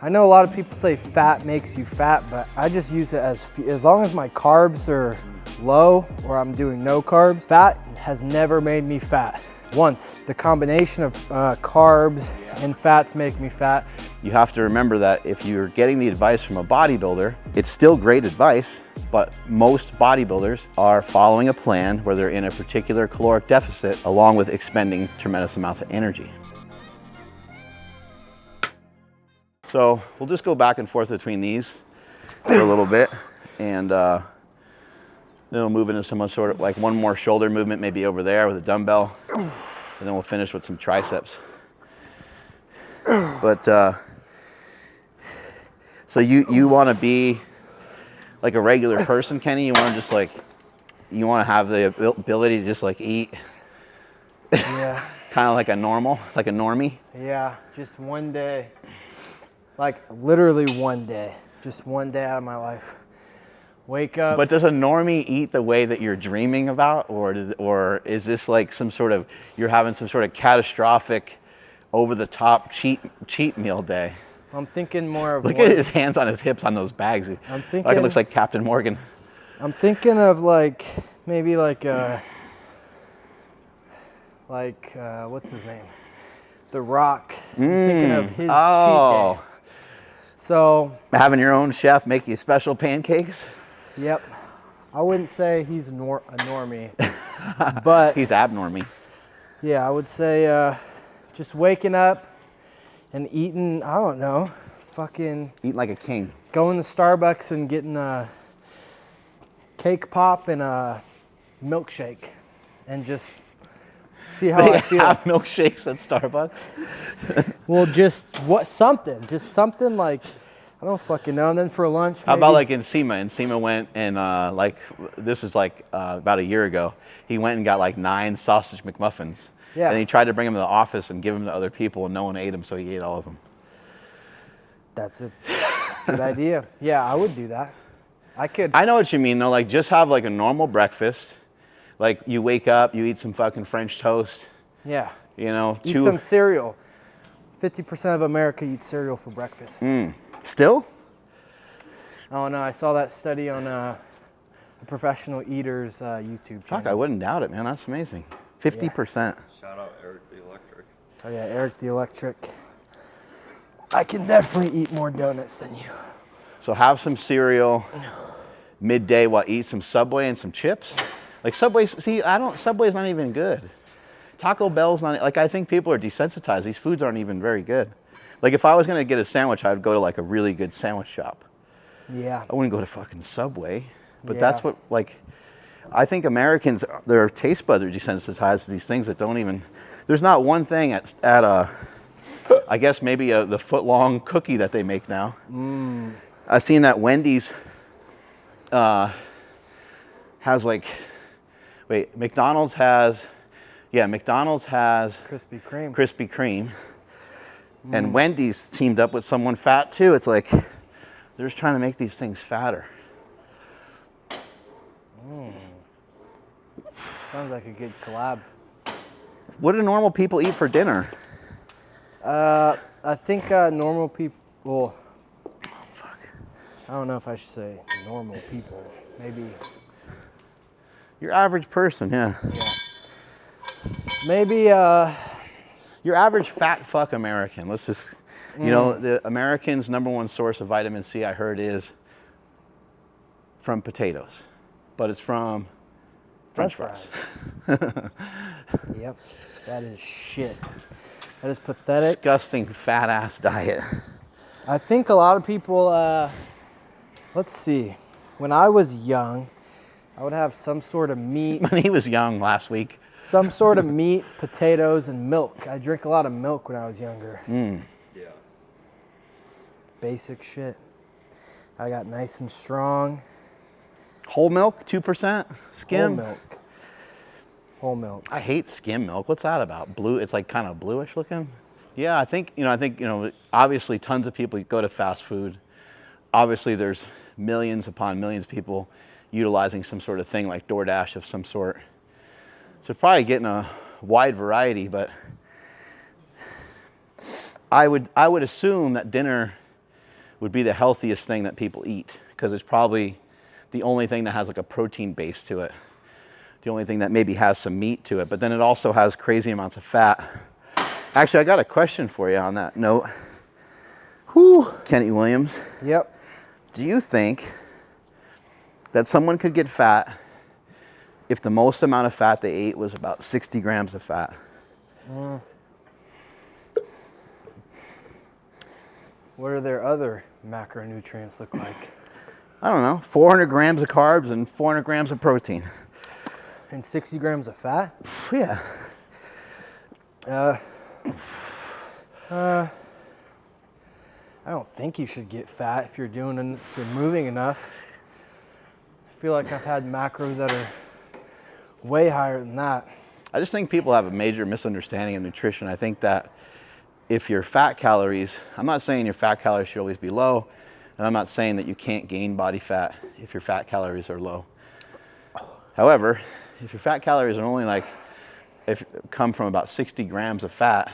I know a lot of people say fat makes you fat, but I just use it as long as my carbs are low or I'm doing no carbs, fat has never made me fat. Once. The combination of carbs and fats make me fat. You have to remember that if you're getting the advice from a bodybuilder, it's still great advice, but most bodybuilders are following a plan where they're in a particular caloric deficit along with expending tremendous amounts of energy. So we'll just go back and forth between these for a little bit, and then we'll move into some sort of like one more shoulder movement, maybe over there with a dumbbell, and then we'll finish with some triceps. But so you want to be like a regular person, Kenny? You want to just like, you want to have the ability to just like eat? Yeah. Kind of like a normie? Yeah, just one day. Like literally one day. Just one day out of my life. Wake up. But does a normie eat the way that you're dreaming about? Or is this like some sort of, you're having some sort of catastrophic, over-the-top cheat meal day? I'm thinking more of... Look at his hands on his hips on those bags. I'm thinking... Like it looks like Captain Morgan. I'm thinking of like, maybe like what's his name? The Rock. I'm thinking of his cheat day. So... Having your own chef make you special pancakes? Yep. I wouldn't say he's a normie, but... He's abnormie. Yeah, I would say just waking up and eating, I don't know, fucking... Eat like a king. Going to Starbucks and getting a cake pop and a milkshake and just see how I feel. They have milkshakes at Starbucks? Well, just something like, I don't fucking know. And then for lunch, How about like Nsima? Nsima went and like, this is like about a year ago, he went and got like 9 sausage McMuffins. Yeah. And he tried to bring them to the office and give them to other people, and no one ate them, so he ate all of them. That's a good idea. Yeah, I would do that. I know what you mean though, like just have like a normal breakfast. Like you wake up, you eat some fucking French toast. Yeah. You know, eat some cereal. 50% of America eats cereal for breakfast. Still? Oh no, I saw that study on a professional eater's YouTube channel. Fuck, I wouldn't doubt it, man. That's amazing. 50%. Shout out Eric the Electric. Oh yeah, Eric the Electric. I can definitely eat more donuts than you. So have some cereal. Midday, eat some Subway and some chips? Like Subway's, Subway's not even good. Taco Bell's not, like I think people are desensitized. These foods aren't even very good. Like if I was gonna get a sandwich, I'd go to like a really good sandwich shop. Yeah. I wouldn't go to fucking Subway. But Yeah. that's what, like, I think Americans, their taste buds are desensitized to these things that don't even, there's not one thing at I guess maybe the foot-long cookie that they make now. I've seen that Wendy's has like, McDonald's has Krispy Kreme. Krispy Kreme. And Wendy's teamed up with someone fat too. It's like, they're just trying to make these things fatter. Sounds like a good collab. What do normal people eat for dinner? I think normal people, well, I don't know if I should say normal people, maybe. Your average person, yeah. Maybe, Your average fat fuck American. Let's just, you know, the Americans' #1 source of vitamin C, I heard, is from potatoes. But it's from French fries. Yep, that is shit. That is pathetic. Disgusting fat ass diet. I think a lot of people, let's see, when I was young, I would have some sort of meat. When he was young last week. Some sort of meat, potatoes, and milk. I drank a lot of milk when I was younger. Yeah. Basic shit. I got nice and strong. Whole milk, 2%? Skim? Whole milk. I hate skim milk. What's that about? Blue, it's like kind of bluish looking? Yeah, I think, obviously tons of people go to fast food. Obviously there's millions upon millions of people utilizing some sort of thing like DoorDash of some sort. So probably getting a wide variety, but I would assume that dinner would be the healthiest thing that people eat, because it's probably the only thing that has like a protein base to it. The only thing that maybe has some meat to it, but then it also has crazy amounts of fat. Actually, I got a question for you on that note. Whew. Kenny Williams. Yep. Do you think that someone could get fat if the most amount of fat they ate was about 60 grams of fat? What are their other macronutrients look like? I don't know, 400 grams of carbs and 400 grams of protein. And 60 grams of fat? Yeah. I don't think you should get fat if you're moving enough. I feel like I've had macros that are way higher than that. I just think people have a major misunderstanding of nutrition. I think that if your fat calories, I'm not saying your fat calories should always be low, and I'm not saying that you can't gain body fat if your fat calories are low. However, if your fat calories are only come from about 60 grams of fat,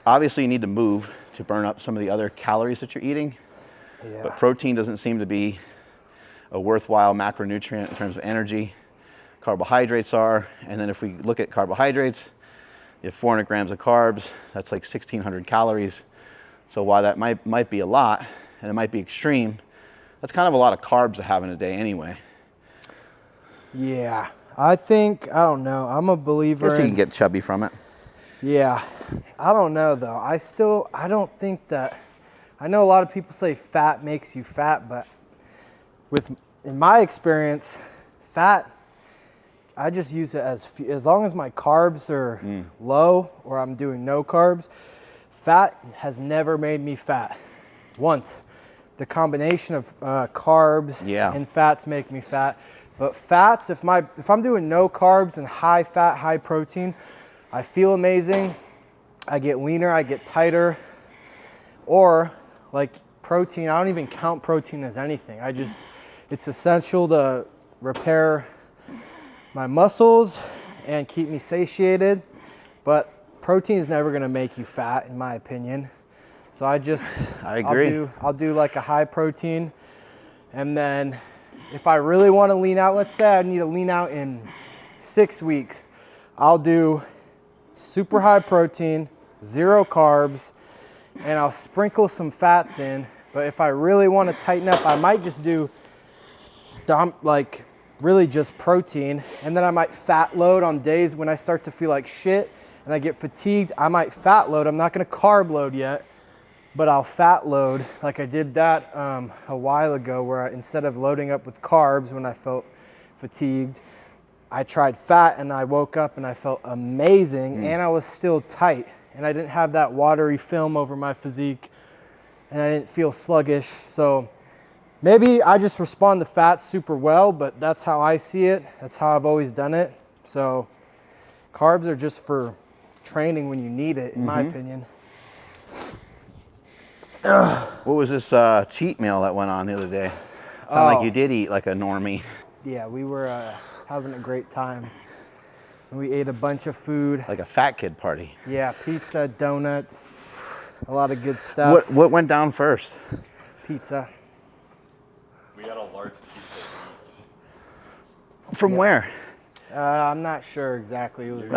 obviously you need to move to burn up some of the other calories that you're eating. Yeah. But protein doesn't seem to be a worthwhile macronutrient in terms of energy. Carbohydrates are, and then if we look at carbohydrates, you have 400 grams of carbs, that's like 1,600 calories. So while that might be a lot, and it might be extreme, that's kind of a lot of carbs to have in a day anyway. Yeah, I don't know, I'm a believer Guess you can get chubby from it. Yeah, I don't know though. I don't think that, I know a lot of people say fat makes you fat, but in my experience, fat, I just use it as long as my carbs are low or I'm doing no carbs, fat has never made me fat once. The combination of carbs and fats make me fat. But fats, if I'm doing no carbs and high fat, high protein, I feel amazing. I get leaner, I get tighter. Or like protein, I don't even count protein as anything. It's essential to repair my muscles and keep me satiated. But protein is never gonna make you fat, in my opinion. So I agree. I'll do like a high protein, and then if I really want to lean out, let's say I need to lean out in 6 weeks, I'll do super high protein, 0 carbs, and I'll sprinkle some fats in. But if I really want to tighten up, I might just do really just protein, and then I might fat load on days when I start to feel like shit and I get fatigued. I might fat load. I'm not going to carb load yet, but I'll fat load like I did that a while ago, where instead of loading up with carbs when I felt fatigued, I tried fat and I woke up and I felt amazing and I was still tight and I didn't have that watery film over my physique and I didn't feel sluggish. So maybe I just respond to fat super well, but that's how I see it. That's how I've always done it. So carbs are just for training when you need it, in my opinion. What was this cheat meal that went on the other day? Sounded like you did eat like a normie. Yeah, we were having a great time. We ate a bunch of food. Like a fat kid party. Yeah, pizza, donuts, a lot of good stuff. What went down first? Pizza. We had a large pizza. From where? I'm not sure exactly. It was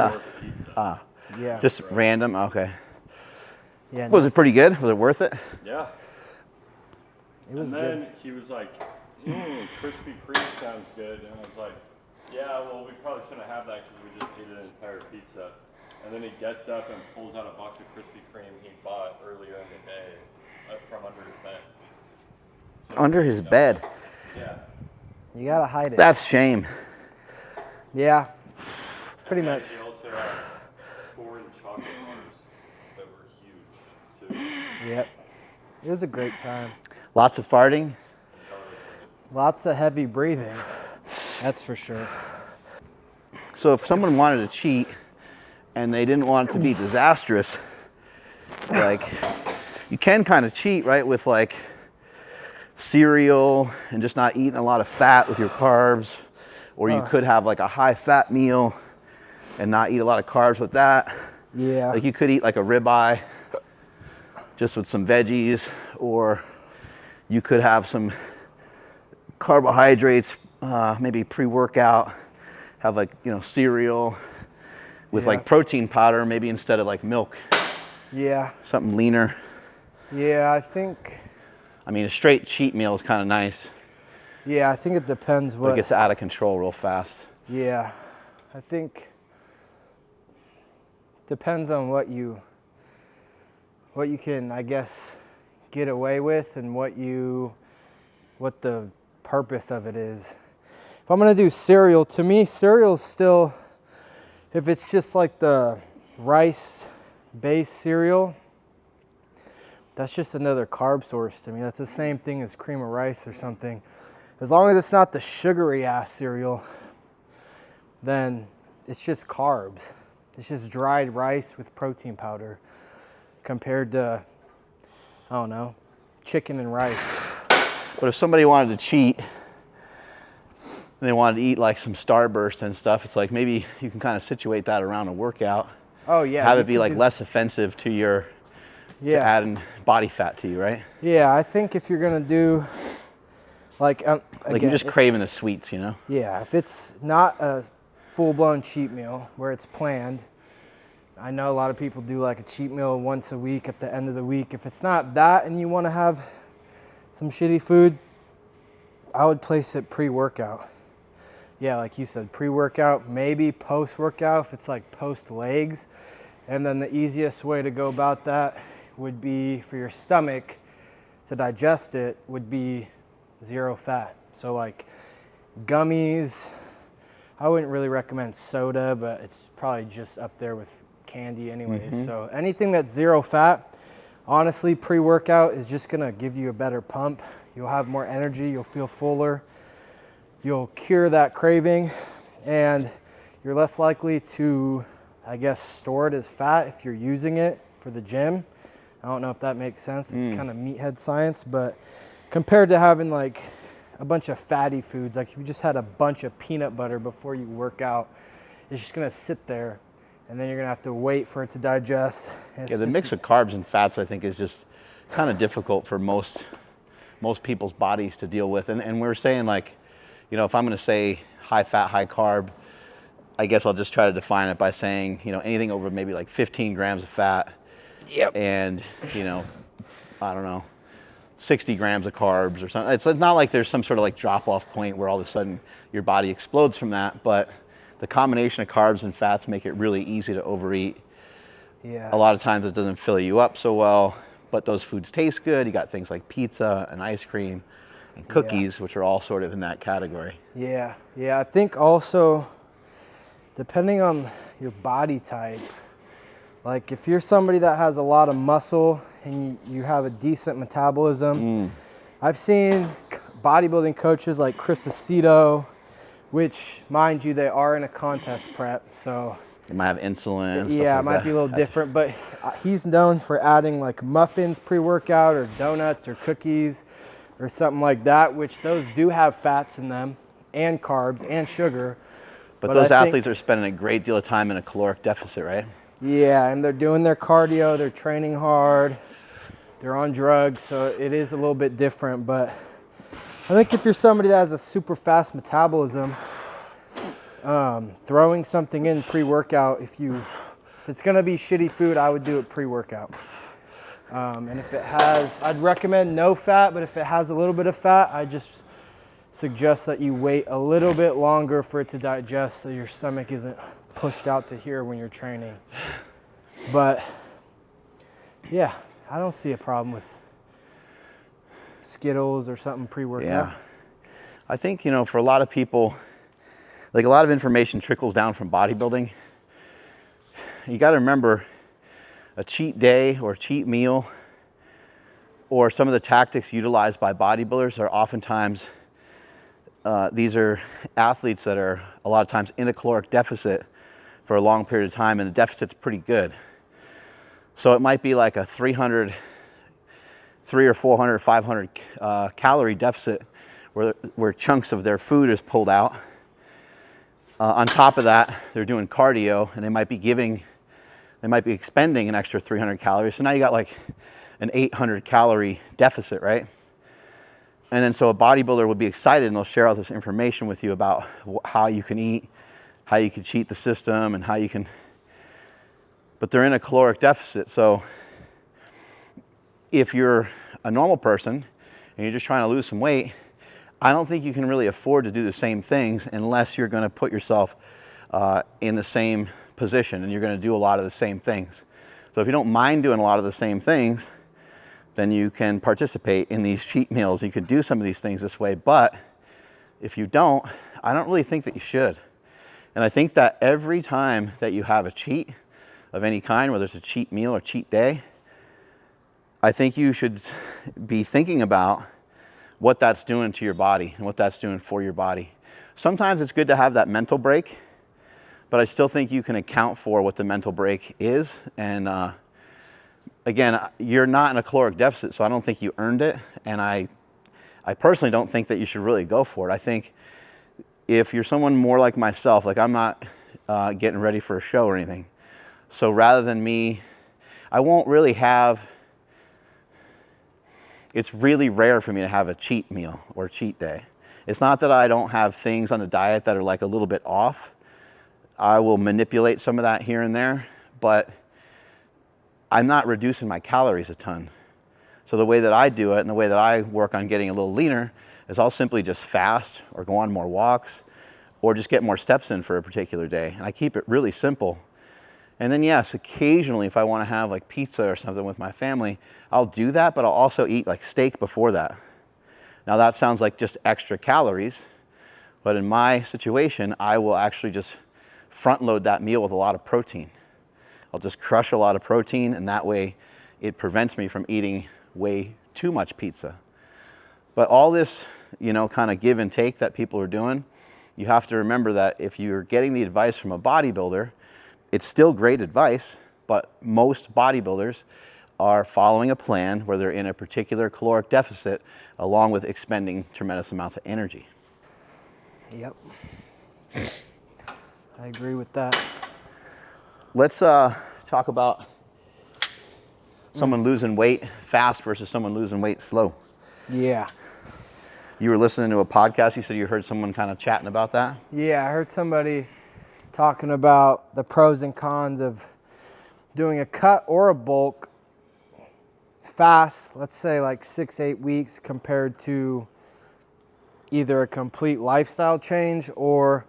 yeah. Just random? Okay. Yeah. Was it pretty good? Was it worth it? Yeah. It was and then good. he was like, Krispy Kreme sounds good. And I was like, yeah, well, we probably shouldn't have that because we just ate an entire pizza. And then he gets up and pulls out a box of Krispy Kreme he bought earlier in the day from under his bed. So, Under his bed? Yeah. You gotta hide it. That's shame. Yeah, pretty much. He also had foreign chocolate bars that were huge, too. Yep. It was a great time. Lots of farting? Lots of heavy breathing. That's for sure. So if someone wanted to cheat and they didn't want it to be disastrous, like you can kind of cheat, right, with like cereal and just not eating a lot of fat with your carbs, or you could have like a high fat meal and not eat a lot of carbs with that. Yeah. Like you could eat like a ribeye just with some veggies, or you could have some carbohydrates, maybe pre-workout, have like, you know, cereal with like protein powder, maybe instead of like milk. Yeah. Something leaner. Yeah, I think. I mean, a straight cheat meal is kind of nice. Yeah, I think it depends what. But it gets out of control real fast. Yeah, I think depends on what you can, I guess, get away with, and what the purpose of it is. If I'm gonna do cereal, to me, cereal's still, if it's just like the rice-based cereal, that's just another carb source to me. That's the same thing as cream of rice or something. As long as it's not the sugary ass cereal, then it's just carbs. It's just dried rice with protein powder compared to, I don't know, chicken and rice. But if somebody wanted to cheat and they wanted to eat like some Starburst and stuff, it's like maybe you can kind of situate that around a workout. Oh yeah. Have it be like less offensive to your, to adding body fat to you, right? Yeah, I think if you're gonna do like again, you're just craving the sweets, you know? Yeah, if it's not a full-blown cheat meal where it's planned, I know a lot of people do like a cheat meal once a week at the end of the week. If it's not that and you want to have some shitty food, I would place it pre-workout. Yeah, like you said, pre-workout, maybe post-workout if it's like post-legs. And then the easiest way to go about that would be for your stomach to digest it would be zero fat. So like gummies, I wouldn't really recommend soda, but it's probably just up there with candy anyways. So anything that's zero fat, honestly, pre-workout is just gonna give you a better pump. You'll have more energy, you'll feel fuller, you'll cure that craving, and you're less likely to, I guess, store it as fat if you're using it for the gym. I don't know if that makes sense. It's kind of meathead science, but compared to having like a bunch of fatty foods, like if you just had a bunch of peanut butter before you work out, it's just gonna sit there, and then you're gonna have to wait for it to digest. Yeah, the mix of carbs and fats, I think, is just kind of difficult for most people's bodies to deal with. And we're saying, like, you know, if I'm gonna say high fat, high carb, I guess I'll just try to define it by saying, you know, anything over maybe like 15 grams of fat. Yep. And, you know, I don't know, 60 grams of carbs or something. It's not like there's some sort of like drop off point where all of a sudden your body explodes from that, but the combination of carbs and fats make it really easy to overeat. Yeah. A lot of times it doesn't fill you up so well, but those foods taste good. You got things like pizza and ice cream and cookies, which are all sort of in that category. Yeah, I think also, depending on your body type, like if you're somebody that has a lot of muscle and you have a decent metabolism, I've seen bodybuilding coaches like Chris Aceto, which, mind you, they are in a contest prep, so It might have insulin. And yeah, stuff it might like be a little different, but he's known for adding like muffins pre-workout or donuts or cookies or something like that, which those do have fats in them and carbs and sugar. But those athletes are spending a great deal of time in a caloric deficit, right? Yeah, and they're doing their cardio, they're training hard, they're on drugs, so it is a little bit different. But I think if you're somebody that has a super fast metabolism, throwing something in pre-workout, if it's gonna be shitty food, I would do it pre-workout. And if it has, I'd recommend no fat, but if it has a little bit of fat, I just suggest that you wait a little bit longer for it to digest so your stomach isn't pushed out to here when you're training. But yeah, I don't see a problem with Skittles or something pre-workout. Yeah. I think, you know, for a lot of people, like a lot of information trickles down from bodybuilding. You got to remember a cheat day or cheat meal or some of the tactics utilized by bodybuilders are oftentimes, these are athletes that are a lot of times in a caloric deficit for a long period of time, and the deficit's pretty good. So it might be like a 300 or 400, 500 calorie deficit where chunks of their food is pulled out. On top of that, they're doing cardio, and they might be expending an extra 300 calories. So now you got like an 800 calorie deficit, right? And then so a bodybuilder would be excited and they'll share all this information with you about how you can eat, how you can cheat the system, and how you can, but they're in a caloric deficit. So if you're a normal person and you're just trying to lose some weight, I don't think you can really afford to do the same things unless you're going to put yourself in the same position and you're going to do a lot of the same things. So if you don't mind doing a lot of the same things, then you can participate in these cheat meals. You can do some of these things this way, but if you don't, I don't really think that you should. And I think that every time that you have a cheat of any kind, whether it's a cheat meal or cheat day, I think you should be thinking about what that's doing to your body and what that's doing for your body. Sometimes it's good to have that mental break, but I still think you can account for what the mental break is. And again, you're not in a caloric deficit, so I don't think you earned it. And I personally don't think that you should really go for it. I think if you're someone more like myself, like I'm not getting ready for a show or anything. So rather than me, I won't really have, it's really rare for me to have a cheat meal or cheat day. It's not that I don't have things on the diet that are like a little bit off. I will manipulate some of that here and there, but I'm not reducing my calories a ton. So the way that I do it and the way that I work on getting a little leaner is I'll simply just fast or go on more walks or just get more steps in for a particular day. And I keep it really simple. And then yes, occasionally if I want to have like pizza or something with my family, I'll do that, but I'll also eat like steak before that. Now that sounds like just extra calories, but in my situation, I will actually just front load that meal with a lot of protein. I'll just crush a lot of protein, and that way it prevents me from eating way too much pizza. But all this, you know, kind of give and take that people are doing, you have to remember that if you're getting the advice from a bodybuilder, it's still great advice, but most bodybuilders are following a plan where they're in a particular caloric deficit along with expending tremendous amounts of energy. Yep. I agree with that. Let's talk about someone losing weight fast versus someone losing weight slow. Yeah. You were listening to a podcast, you said you heard someone kind of chatting about that? Yeah, I heard somebody talking about the pros and cons of doing a cut or a bulk fast, let's say like 6-8 weeks, compared to either a complete lifestyle change or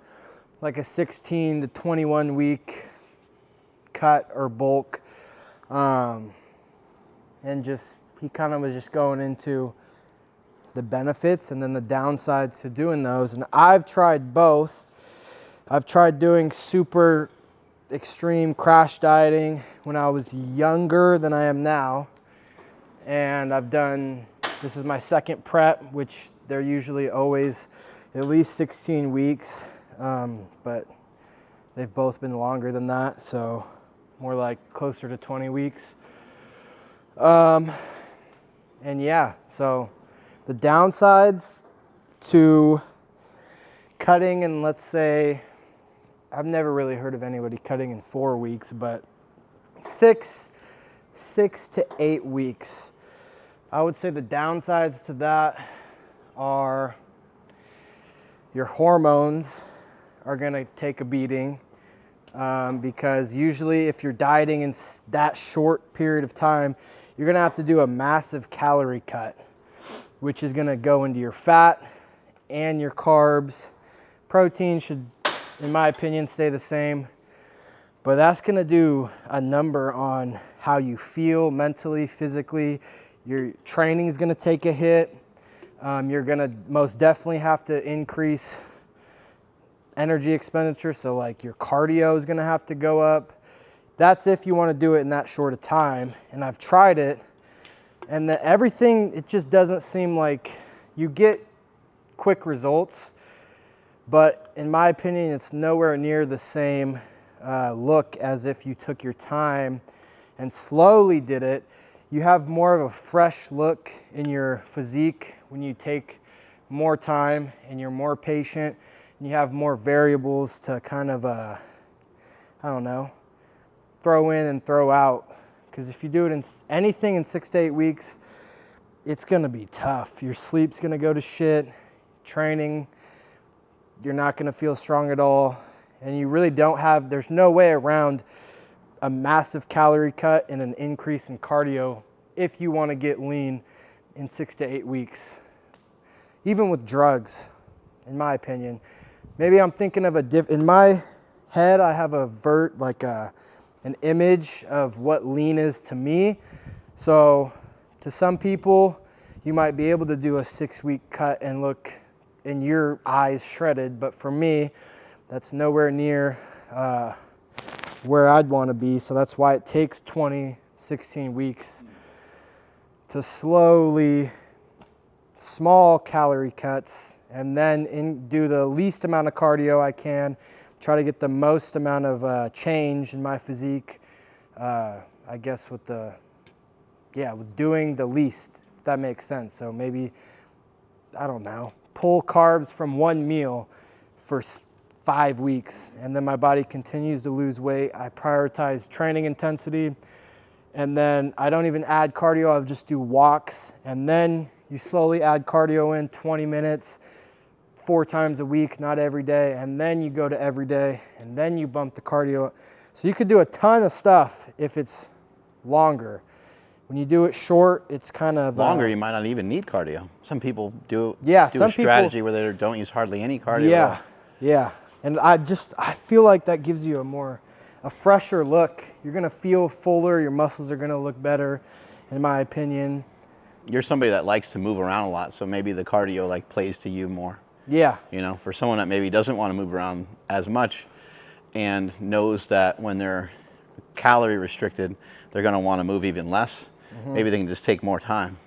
like a 16 to 21 week cut or bulk. And just, he kind of was just going into the benefits and then the downsides to doing those. And I've tried both. I've tried doing super extreme crash dieting when I was younger than I am now. And I've done, this is my second prep, which they're usually always at least 16 weeks. But they've both been longer than that. So more like closer to 20 weeks. And yeah, so the downsides to cutting, and let's say, I've never really heard of anybody cutting in 4 weeks, but six to 8 weeks. I would say the downsides to that are your hormones are gonna take a beating, because usually if you're dieting in that short period of time, you're gonna have to do a massive calorie cut, which is gonna go into your fat and your carbs. Protein should, in my opinion, stay the same, but that's gonna do a number on how you feel mentally, physically. Your training is gonna take a hit. You're gonna most definitely have to increase energy expenditure, so like your cardio is gonna have to go up. That's if you wanna do it in that short a time, and I've tried it, and everything, it just doesn't seem like you get quick results, but in my opinion, it's nowhere near the same look as if you took your time and slowly did it. You have more of a fresh look in your physique when you take more time and you're more patient and you have more variables to kind of, I don't know, throw in and throw out, Because if you do it in anything in 6 to 8 weeks, it's gonna be tough. Your sleep's gonna go to shit, training, you're not gonna feel strong at all. And you really there's no way around a massive calorie cut and an increase in cardio if you wanna get lean in 6 to 8 weeks. Even with drugs, in my opinion. Maybe I'm thinking of in my head, I have an image of what lean is to me. So to some people, you might be able to do a 6-week cut and look in your eyes shredded. But for me, that's nowhere near where I'd want to be. So that's why it takes 16 weeks to slowly, small calorie cuts, and then do the least amount of cardio I can, try to get the most amount of change in my physique, I guess with doing the least, if that makes sense. So maybe, I don't know, pull carbs from one meal for 5 weeks, and then my body continues to lose weight. I prioritize training intensity, and then I don't even add cardio, I'll just do walks, and then you slowly add cardio in 20 minutes, 4 times a week, not every day, and then you go to every day, and then you bump the cardio. So you could do a ton of stuff if it's longer. When you do it short, it's kind of longer. You might not even need cardio. Some people do a strategy where they don't use hardly any cardio. Yeah. And I feel like that gives you a fresher look. You're gonna feel fuller. Your muscles are gonna look better, in my opinion. You're somebody that likes to move around a lot, so maybe the cardio plays to you more. Yeah. You know, for someone that maybe doesn't want to move around as much and knows that when they're calorie restricted, they're going to want to move even less. Mm-hmm. Maybe they can just take more time.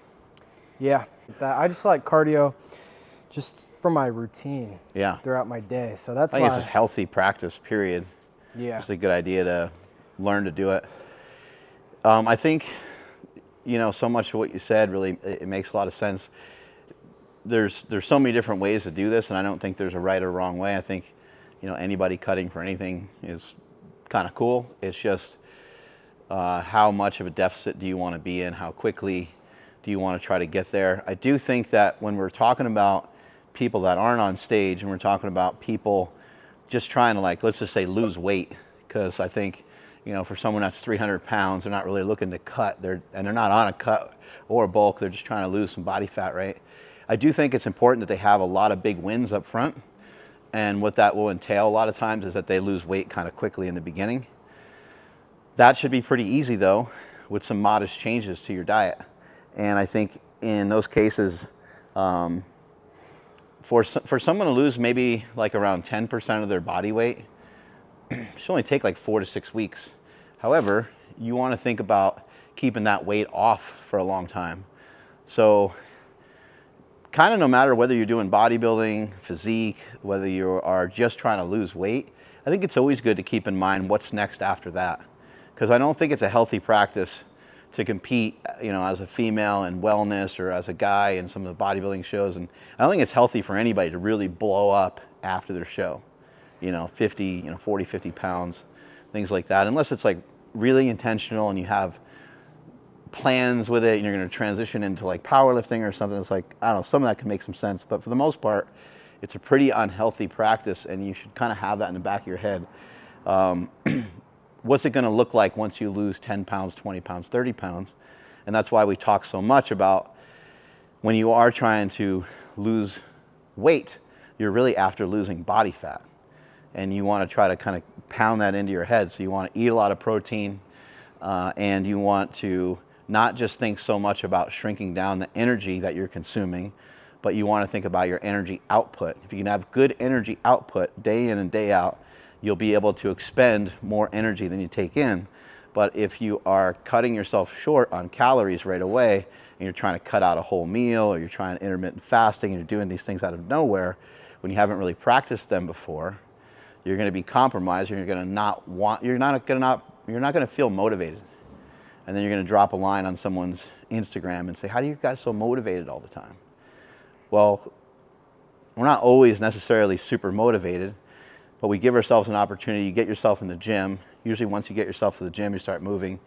Yeah. I just like cardio just for my routine. Yeah. Throughout my day. So that's I think it's just healthy practice, period. Yeah. It's a good idea to learn to do it. I think, so much of what you said really, it makes a lot of sense. There's so many different ways to do this, and I don't think there's a right or wrong way. I think, anybody cutting for anything is kind of cool. It's just how much of a deficit do you want to be in? How quickly do you want to try to get there? I do think that when we're talking about people that aren't on stage, and we're talking about people just trying to let's just say lose weight, because I think, for someone that's 300 pounds, they're not really looking to cut. They're not on a cut or a bulk. They're just trying to lose some body fat, right? I do think it's important that they have a lot of big wins up front, and what that will entail a lot of times is that they lose weight kind of quickly in the beginning. That should be pretty easy though, with some modest changes to your diet. And I think in those cases, for someone to lose maybe around 10% of their body weight, it should only take 4 to 6 weeks. However, you want to think about keeping that weight off for a long time. So kind of no matter whether you're doing bodybuilding, physique, whether you are just trying to lose weight, I think it's always good to keep in mind what's next after that. Because I don't think it's a healthy practice to compete, as a female in wellness or as a guy in some of the bodybuilding shows. And I don't think it's healthy for anybody to really blow up after their show, 40, 50 pounds, things like that. Unless it's really intentional and you have plans with it and you're going to transition into powerlifting or something. It's I don't know, some of that can make some sense, but for the most part, it's a pretty unhealthy practice, and you should kind of have that in the back of your head. What's it going to look like once you lose 10 pounds, 20 pounds, 30 pounds? And that's why we talk so much about when you are trying to lose weight, you're really after losing body fat. And you want to try to kind of pound that into your head. So you want to eat a lot of protein, and you want to not just think so much about shrinking down the energy that you're consuming, but you want to think about your energy output. If you can have good energy output day in and day out, you'll be able to expend more energy than you take in. But if you are cutting yourself short on calories right away, and you're trying to cut out a whole meal, or you're trying intermittent fasting, and you're doing these things out of nowhere, when you haven't really practiced them before, you're going to be compromised. You're not going to feel motivated. And then you're going to drop a line on someone's Instagram and say, how do you guys so motivated all the time? Well, we're not always necessarily super motivated, but we give ourselves an opportunity. You get yourself in the gym. Usually once you get yourself to the gym, you start moving.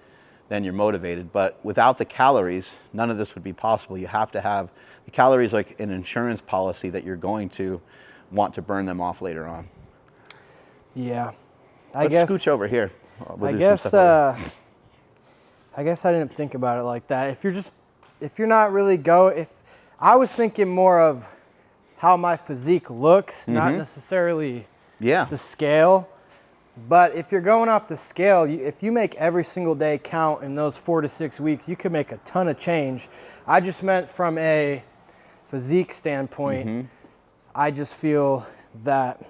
then you're motivated. But without the calories, none of this would be possible. You have to have the calories like an insurance policy that you're going to want to burn them off later on. Yeah. Let's scooch over here. I guess I didn't think about it like that. If you're not really if I was thinking more of how my physique looks, not necessarily the scale. But if you're going off the scale, if you make every single day count in those 4 to 6 weeks, you could make a ton of change. I just meant from a physique standpoint, I just feel that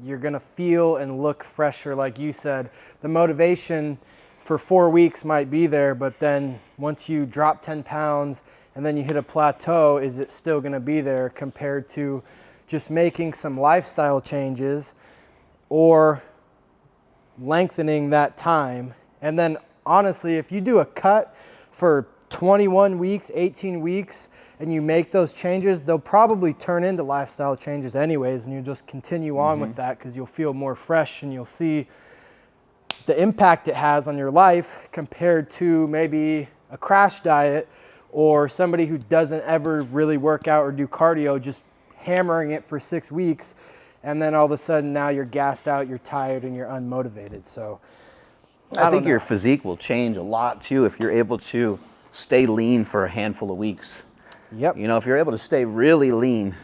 you're gonna feel and look fresher. Like you said, the motivation for 4 weeks might be there, but then once you drop 10 pounds and then you hit a plateau, is it still gonna be there compared to just making some lifestyle changes or lengthening that time? And then honestly, if you do a cut for 21 weeks, 18 weeks, and you make those changes, they'll probably turn into lifestyle changes anyways, and you just continue on with that because you'll feel more fresh and you'll see the impact it has on your life compared to maybe a crash diet or somebody who doesn't ever really work out or do cardio, just hammering it for 6 weeks, and then all of a sudden now you're gassed out, you're tired, and you're unmotivated. So I think your physique will change a lot too if you're able to stay lean for a handful of weeks. Yep. You know, if you're able to stay really lean,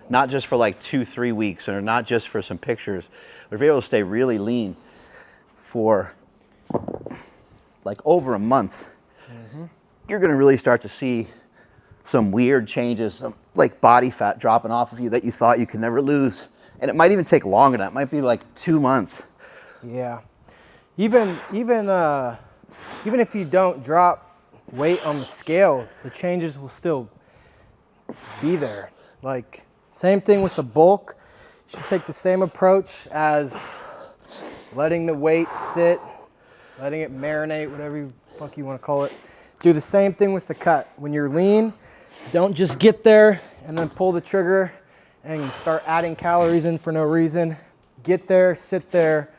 not just for like 2-3 weeks or not just for some pictures, but if you're able to stay really lean for like over a month, you're going to really start to see some weird changes, some like body fat dropping off of you that you thought you could never lose. And it might even take longer than that. It might be like 2 months. Yeah. Even if you don't drop weight on the scale, the changes will still be there. Like, same thing with the bulk. You should take the same approach as letting the weight sit, letting it marinate, whatever you fuck you want to call it. Do the same thing with the cut. When you're lean, don't just get there and then pull the trigger and start adding calories in for no reason. Get there, sit there,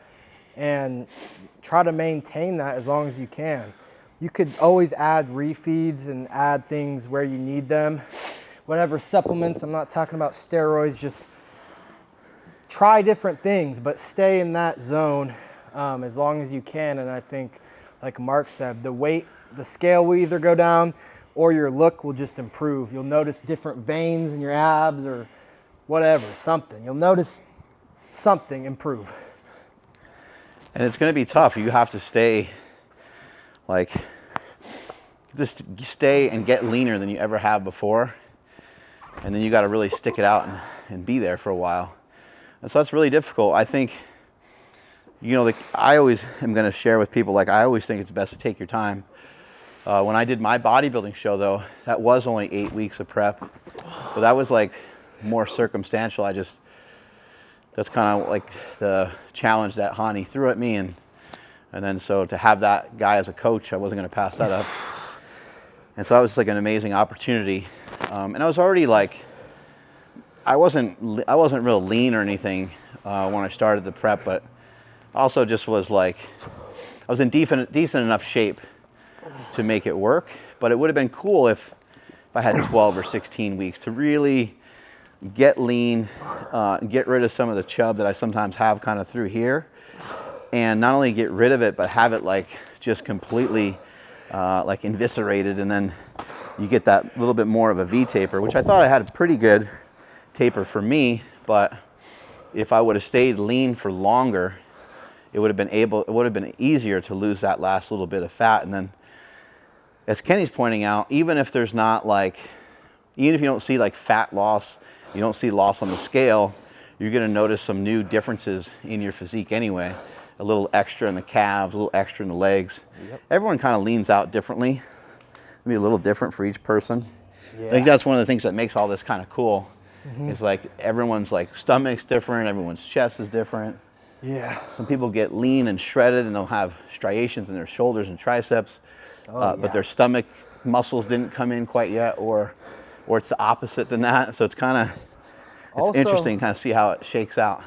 and try to maintain that as long as you can. You could always add refeeds and add things where you need them. Whatever supplements, I'm not talking about steroids, just try different things, but stay in that zone as long as you can. And I think, like Mark said, the scale will either go down or your look will just improve. You'll notice different veins in your abs or whatever, something. You'll notice something improve. And it's going to be tough. You have to stay and get leaner than you ever have before. And then you got to really stick it out and be there for a while. And so that's really difficult. I think, you know, I always am going to share with people, I always think it's best to take your time. When I did my bodybuilding show, though, that was only 8 weeks of prep. But that was like more circumstantial. That's kind of like the challenge that Hani threw at me. And then so to have that guy as a coach, I wasn't going to pass that up. And so that was like an amazing opportunity. And I was already I wasn't real lean or anything when I started the prep, but also just was I was in decent enough shape to make it work. But it would have been cool if I had 12 or 16 weeks to really get lean, get rid of some of the chub that I sometimes have kind of through here, and not only get rid of it, but have it just completely eviscerated, and then you get that little bit more of a V taper, which I thought I had a pretty good taper for me. But if I would have stayed lean for longer, it would have been easier to lose that last little bit of fat. And then, as Kenny's pointing out, even if there's not even if you don't see fat loss, you don't see loss on the scale, you're going to notice some new differences in your physique anyway. A little extra in the calves, a little extra in the legs. Yep. Everyone kind of leans out differently. Maybe a little different for each person. Yeah. I think that's one of the things that makes all this kind of cool. It's everyone's stomach's different, everyone's chest is different. Yeah. Some people get lean and shredded and they'll have striations in their shoulders and triceps, but their stomach muscles didn't come in quite yet, or it's the opposite than that. So it's interesting to kind of see how it shakes out.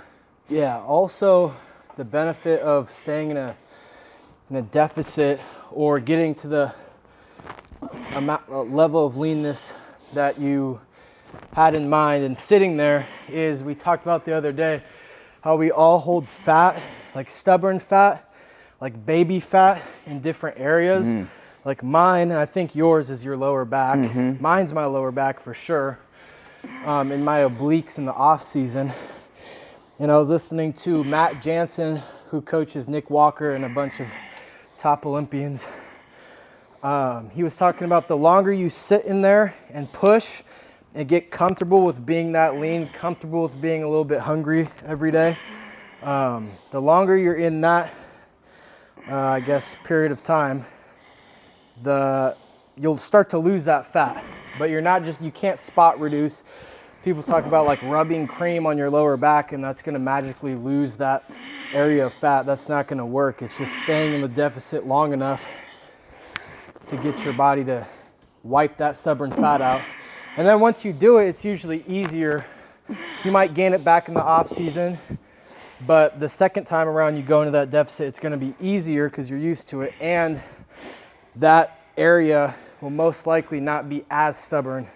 Yeah, also the benefit of staying in a deficit or getting to the level of leanness that you had in mind and sitting there is, we talked about the other day, how we all hold fat, like stubborn fat, like baby fat in different areas. Like mine, I think yours is your lower back. Mine's my lower back for sure. In my obliques in the off season. And I was listening to Matt Jansen, who coaches Nick Walker and a bunch of top Olympians. He was talking about the longer you sit in there and push and get comfortable with being that lean, comfortable with being a little bit hungry every day, the longer you're in that, I guess, period of time, you'll start to lose that fat. But you can't spot reduce. People talk about like rubbing cream on your lower back and that's gonna magically lose that area of fat. That's not gonna work. It's just staying in the deficit long enough to get your body to wipe that stubborn fat out. And then once you do it, it's usually easier. You might gain it back in the off season, but the second time around you go into that deficit, it's gonna be easier because you're used to it. And that area will most likely not be as stubborn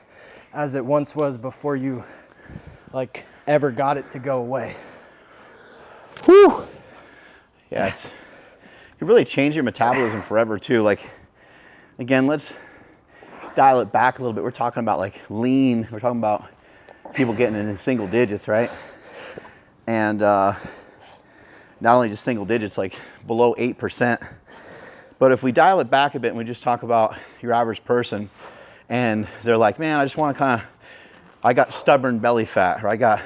as it once was before you like ever got it to go away. Whew. Yeah, it can really change your metabolism forever too. Like, again, let's dial it back a little bit. We're talking about like lean. We're talking about people getting into single digits, right? And not only just single digits, like below 8%. But if we dial it back a bit and we just talk about your average person and they're like, man, I just want to I got stubborn belly fat, or I got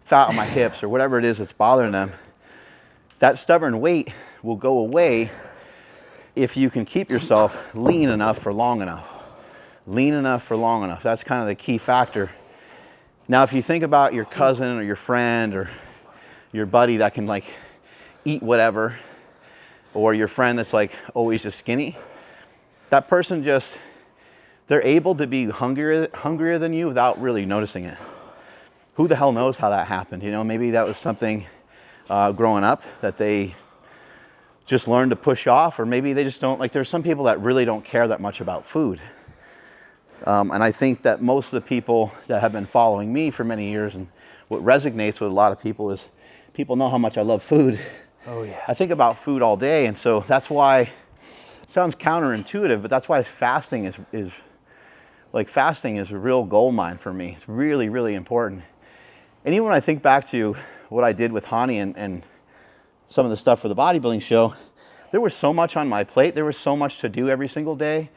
fat on my hips, or whatever it is that's bothering them, that stubborn weight will go away if you can keep yourself lean enough for long enough. Lean enough for long enough. That's kind of the key factor. Now, if you think about your cousin or your friend or your buddy that can like eat whatever, or your friend that's like always just skinny, that person they're able to be hungrier than you without really noticing it. Who the hell knows how that happened? You know, maybe that was something growing up that they just learned to push off, or maybe they just don't, like there's some people that really don't care that much about food. And I think that most of the people that have been following me for many years, and what resonates with a lot of people is people know how much I love food. Oh yeah. I think about food all day, and so that's why it sounds counterintuitive, but that's why fasting is a real gold mine for me. It's really, really important. And even when I think back to what I did with Hani and some of the stuff for the bodybuilding show, there was so much on my plate, there was so much to do every single day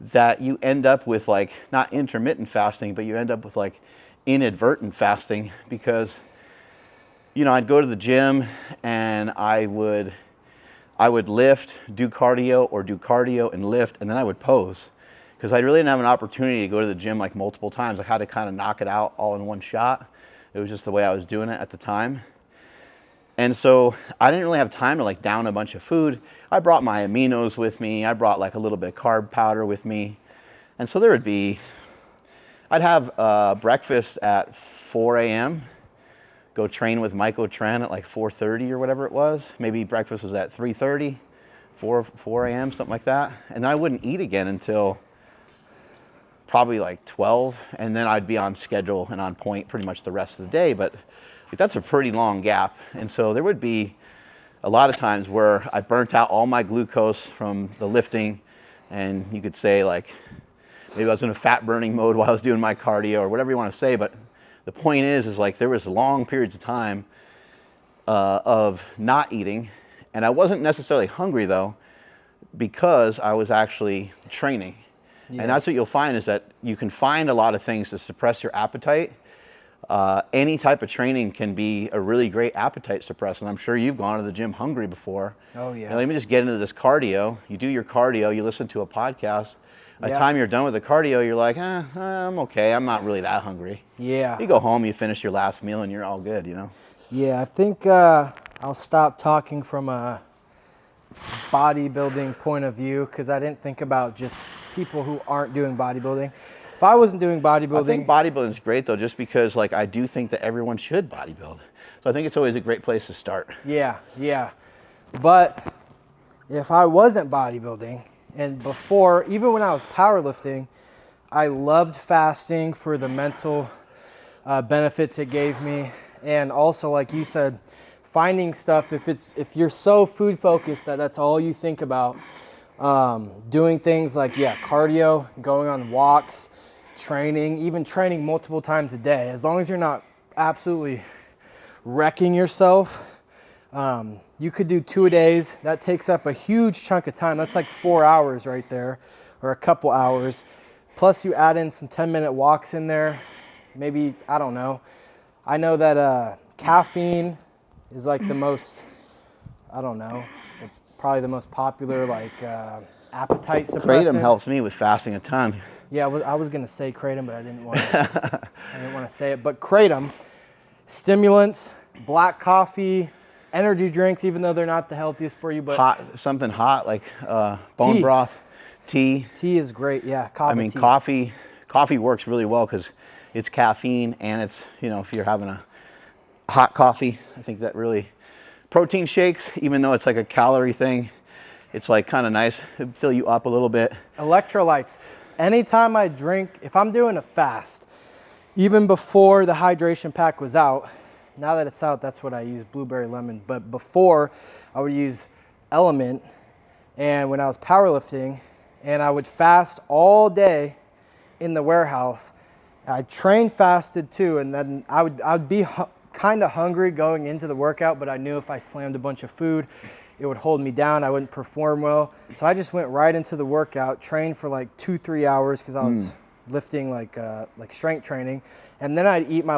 that you end up with like, not intermittent fasting, but you end up with like inadvertent fasting, because you know, I'd go to the gym and I would lift, do cardio and lift, and then I would pose, because I really didn't have an opportunity to go to the gym like multiple times. I had to kind of knock it out all in one shot. It was just the way I was doing it at the time. And so I didn't really have time to like down a bunch of food. I brought my aminos with me. I brought like a little bit of carb powder with me. And so I'd have breakfast at 4 a.m., go train with Michael Tran at like 4:30 or whatever it was. Maybe breakfast was at 3:30, 4 a.m., something like that. And then I wouldn't eat again until probably like 12, and then I'd be on schedule and on point pretty much the rest of the day. But that's a pretty long gap. And so there would be a lot of times where I burnt out all my glucose from the lifting, and you could say like maybe I was in a fat burning mode while I was doing my cardio or whatever you want to say. But the point is like there was long periods of time of not eating, and I wasn't necessarily hungry though, because I was actually training. Yeah. And that's what you'll find, is that you can find a lot of things to suppress your appetite. Any type of training can be a really great appetite suppressant. I'm sure you've gone to the gym hungry before. Oh yeah. Now, let me just get into this cardio. You do your cardio, you listen to a podcast. By the time you're done with the cardio, you're like, I'm okay. I'm not really that hungry. Yeah. You go home, you finish your last meal, and you're all good, you know? Yeah, I think I'll stop talking from a bodybuilding point of view, because I didn't think about just people who aren't doing bodybuilding. If I wasn't doing bodybuilding... I think bodybuilding is great, though, just because like I do think that everyone should bodybuild. So I think it's always a great place to start. Yeah. But if I wasn't bodybuilding, and before, even when I was powerlifting, I loved fasting for the mental benefits it gave me. And also, like you said, finding stuff, if you're so food focused that that's all you think about, doing things like, cardio, going on walks, training, even training multiple times a day, as long as you're not absolutely wrecking yourself. You could do 2 days. That takes up a huge chunk of time. That's like 4 hours right there, or a couple hours. Plus you add in some 10-minute walks in there. Maybe, I don't know. I know that caffeine is like the most, I don't know, probably the most popular like appetite suppressant. Kratom helps me with fasting a ton. Yeah, I was gonna say kratom, but I didn't want to say it. But kratom, stimulants, black coffee, energy drinks, even though they're not the healthiest for you, but something hot like bone broth, tea. Tea is great, yeah. Coffee works really well because it's caffeine, and it's, if you're having a hot coffee, I think that really, protein shakes, even though it's like a calorie thing, it's like kind of nice. It'll fill you up a little bit. Electrolytes. Anytime I drink, if I'm doing a fast, even before the hydration pack was out, now that it's out, that's what I use, blueberry lemon. But before, I would use Element, and when I was powerlifting, and I would fast all day in the warehouse. I train fasted too, and then I'd be kind of hungry going into the workout, but I knew if I slammed a bunch of food, it would hold me down. I wouldn't perform well. So I just went right into the workout, trained for like 2-3 hours because I was lifting like strength training, and then I'd eat my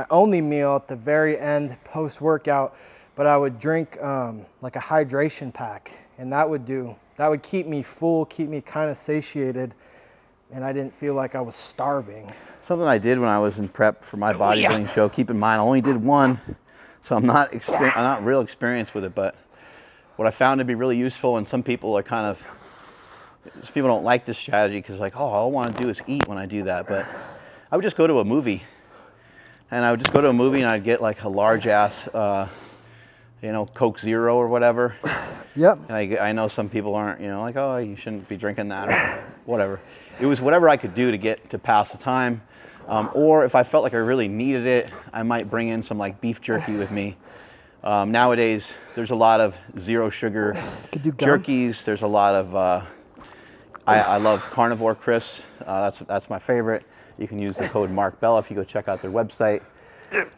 only meal at the very end post-workout. But I would drink like a hydration pack, and that would keep me full, keep me kind of satiated, and I didn't feel like I was starving. Something I did when I was in prep for my bodybuilding show. Keep in mind, I only did one, so I'm not real experienced with it. But what I found to be really useful, and some people don't like this strategy because like, oh, all I want to do is eat when I do that. But I would just go to a movie, and I'd get like a large ass, Coke Zero or whatever. Yep. And I know some people aren't, like, oh, you shouldn't be drinking that or whatever. It was whatever I could do to pass the time. Or if I felt like I really needed it, I might bring in some like beef jerky with me. Nowadays, there's a lot of zero sugar jerkies. There's a lot of, I love carnivore crisps. That's my favorite. You can use the code MarkBella if you go check out their website.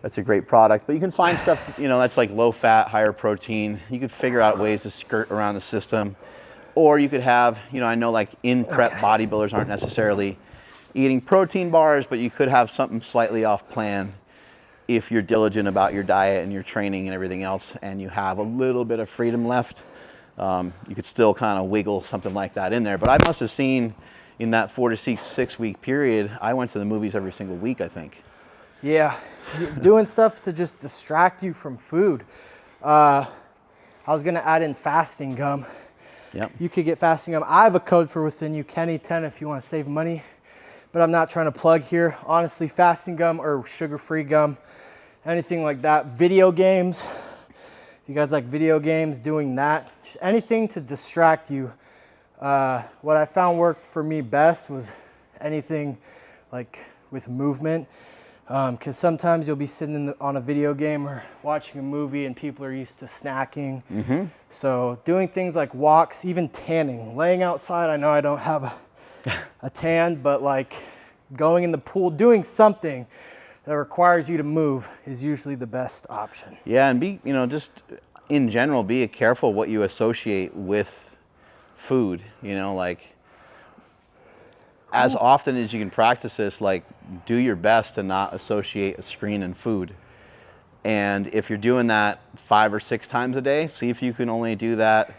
That's a great product. But you can find stuff, that's like low fat, higher protein. You could figure out ways to skirt around the system. Or you could have, I know like in prep bodybuilders aren't necessarily eating protein bars, but you could have something slightly off plan if you're diligent about your diet and your training and everything else, and you have a little bit of freedom left. You could still kind of wiggle something like that in there. But I must have seen in that 4 to 6 week period, I went to the movies every single week, I think. Yeah, doing stuff to just distract you from food. I was gonna add in fasting gum. Yep. You could get fasting gum. I have a code for Within You, Kenny10, if you want to save money, but I'm not trying to plug here. Honestly, fasting gum or sugar-free gum, anything like that. Video games, if you guys like video games, doing that. Just anything to distract you. What I found worked for me best was anything like with movement. Because sometimes you'll be sitting on a video game or watching a movie and people are used to snacking. Mm-hmm. So doing things like walks, even tanning, laying outside. I know I don't have a tan, but like going in the pool, doing something that requires you to move is usually the best option. Yeah, and be, just in general, be careful what you associate with food, as often as you can practice this, like do your best to not associate a screen and food. And if you're doing that 5 or 6 times a day, see if you can only do that,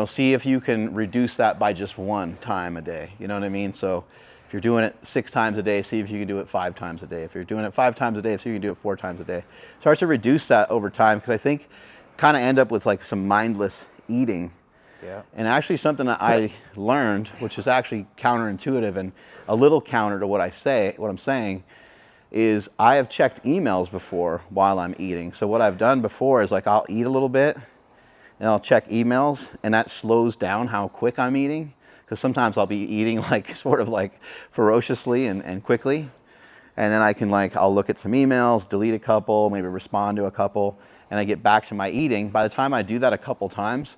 see if you can reduce that by just 1 time a day. You know what I mean? So if you're doing it 6 times a day, see if you can do it 5 times a day. If you're doing it 5 times a day, see if you can do it 4 times a day. Start to reduce that over time, because I think kind of end up with like some mindless eating. Yeah. And actually something that I learned, which is actually counterintuitive and a little counter to what I'm saying, is I have checked emails before while I'm eating. So what I've done before is like I'll eat a little bit and I'll check emails, and that slows down how quick I'm eating, because sometimes I'll be eating like sort of like ferociously and quickly, and then I can like, I'll look at some emails, delete a couple, maybe respond to a couple, and I get back to my eating. By the time I do that a couple times,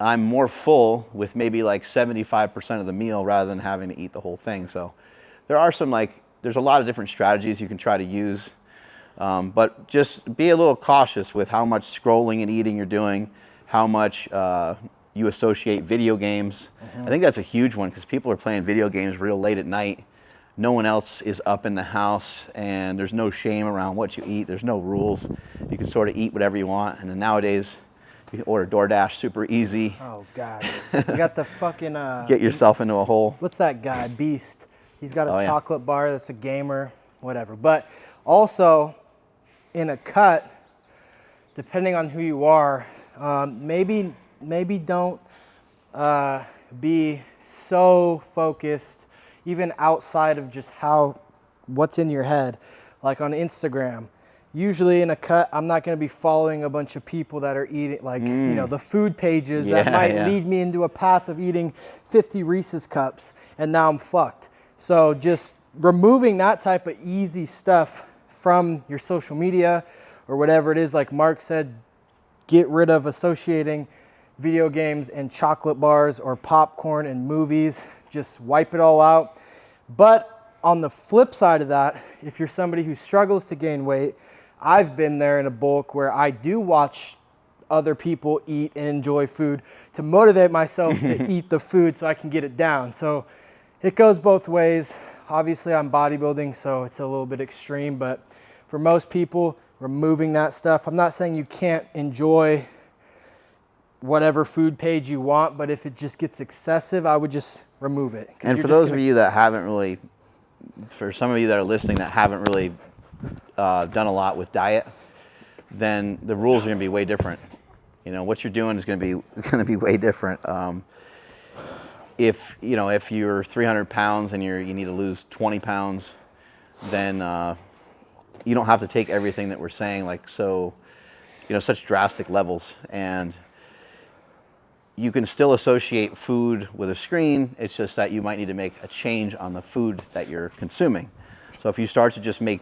I'm more full with maybe like 75% of the meal rather than having to eat the whole thing. So there are some there's a lot of different strategies you can try to use, but just be a little cautious with how much scrolling and eating you're doing, how much you associate video games. I think that's a huge one, because people are playing video games real late at night. No one else is up in the house, and there's no shame around what you eat. There's no rules. You can sort of eat whatever you want, and then nowadays, you can order DoorDash super easy. Oh God, you got the fucking get yourself into a hole. What's that guy? Beast. He's got a yeah. chocolate bar. That's a gamer, whatever. But also, in a cut, depending on who you are, maybe don't be so focused, even outside of just what's in your head. Like on Instagram, usually in a cut, I'm not going to be following a bunch of people that are eating, like, you know, the food pages that might lead me into a path of eating 50 Reese's cups, and now I'm fucked. So just removing that type of easy stuff from your social media or whatever it is, like Mark said, get rid of associating video games and chocolate bars or popcorn and movies. Just wipe it all out. But on the flip side of that, if you're somebody who struggles to gain weight, I've been there in a bulk where I do watch other people eat and enjoy food to motivate myself to eat the food so I can get it down. So it goes both ways. Obviously I'm bodybuilding, so it's a little bit extreme, but for most people, removing that stuff, I'm not saying you can't enjoy whatever food page you want, but if it just gets excessive, I would just remove it. And for those of you that haven't really, for some of you that are listening that haven't really done a lot with diet, then the rules are going to be way different. You know, what you're doing is going to be way different. If you're 300 pounds and you need to lose 20 pounds, then you don't have to take everything that we're saying such drastic levels. And you can still associate food with a screen. It's just that you might need to make a change on the food that you're consuming. So if you start to just make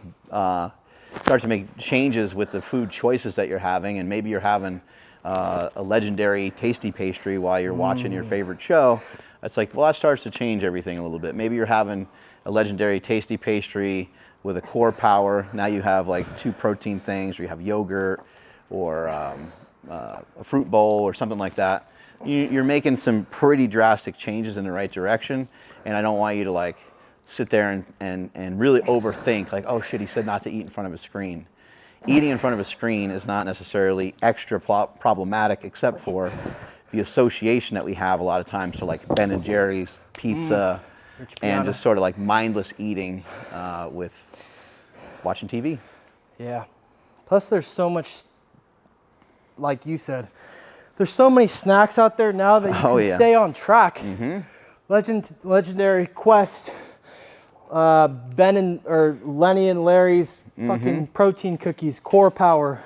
changes with the food choices that you're having, and maybe you're having a legendary tasty pastry while you're watching your favorite show, it's like, well, that starts to change everything a little bit. Maybe you're having a legendary tasty pastry with a core power. Now you have like 2 protein things, or you have yogurt or a fruit bowl or something like that. You're making some pretty drastic changes in the right direction, and I don't want you to like sit there and really overthink, like, oh shit, he said not to eat in front of a screen. Eating in front of a screen is not necessarily extra problematic, except for the association that we have a lot of times to like Ben and Jerry's, pizza, and just sort of like mindless eating with watching TV. Yeah. Plus there's so much, like you said, there's so many snacks out there now that you can stay on track. Legendary Quest, Lenny and Larry's fucking protein cookies, core power.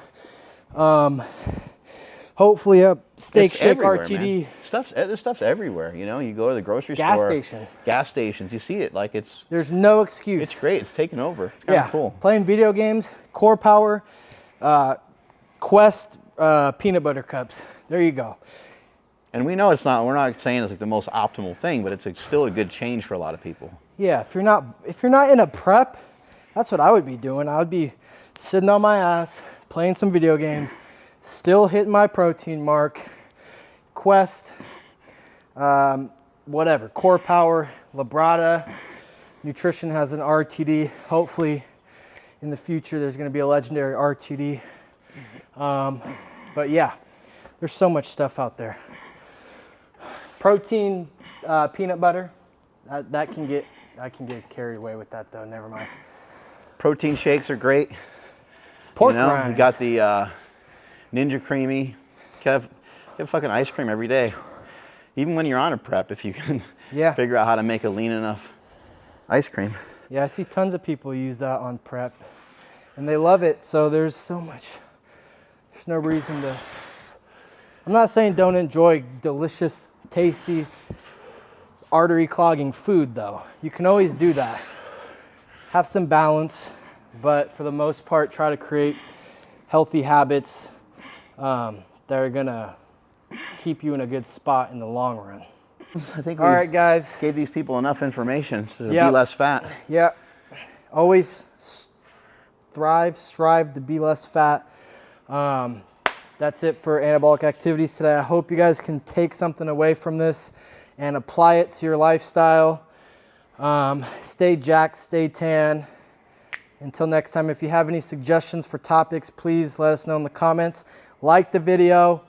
Hopefully a Steak Shake RTD. This stuff's everywhere. You know, you go to the grocery store. Gas stations. You see it. Like there's no excuse. It's great. It's taken over. It's kind of cool. Playing video games, core power, Quest peanut butter cups. There you go. And we know we're not saying it's like the most optimal thing, but it's still a good change for a lot of people. Yeah, if you're not in a prep, that's what I would be doing. I would be sitting on my ass, playing some video games, still hitting my protein mark, Quest, whatever, core power, Labrada, Nutrition has an RTD. Hopefully in the future there's going to be a legendary RTD. But yeah, there's so much stuff out there. Protein, peanut butter, I can get carried away with that though. Never mind. Protein shakes are great. Pork rinds. You got the Ninja Creamy. You have fucking ice cream every day. Even when you're on a prep, if you can figure out how to make a lean enough ice cream. Yeah, I see tons of people use that on prep, and they love it. So there's no reason to I'm not saying don't enjoy delicious, tasty, artery clogging food though. You can always do that. Have some balance, but for the most part, try to create healthy habits that are gonna keep you in a good spot in the long run. I think All right, guys. gave these people enough information to Yep. be less fat. Yeah. Always strive to be less fat. That's it for anabolic activities today. I hope you guys can take something away from this and apply it to your lifestyle. Stay jacked, stay tan. Until next time, if you have any suggestions for topics, please let us know in the comments. Like the video,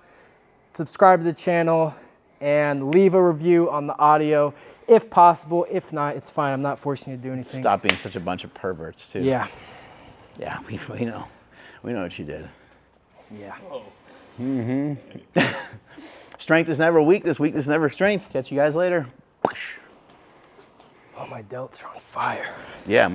subscribe to the channel, and leave a review on the audio if possible. If not, it's fine. I'm not forcing you to do anything. Stop being such a bunch of perverts too. Yeah. Yeah, we know. We know what you did. Yeah. Oh. Strength is never weakness. Weakness is never strength. Catch you guys later. Oh, my delts are on fire. Yeah.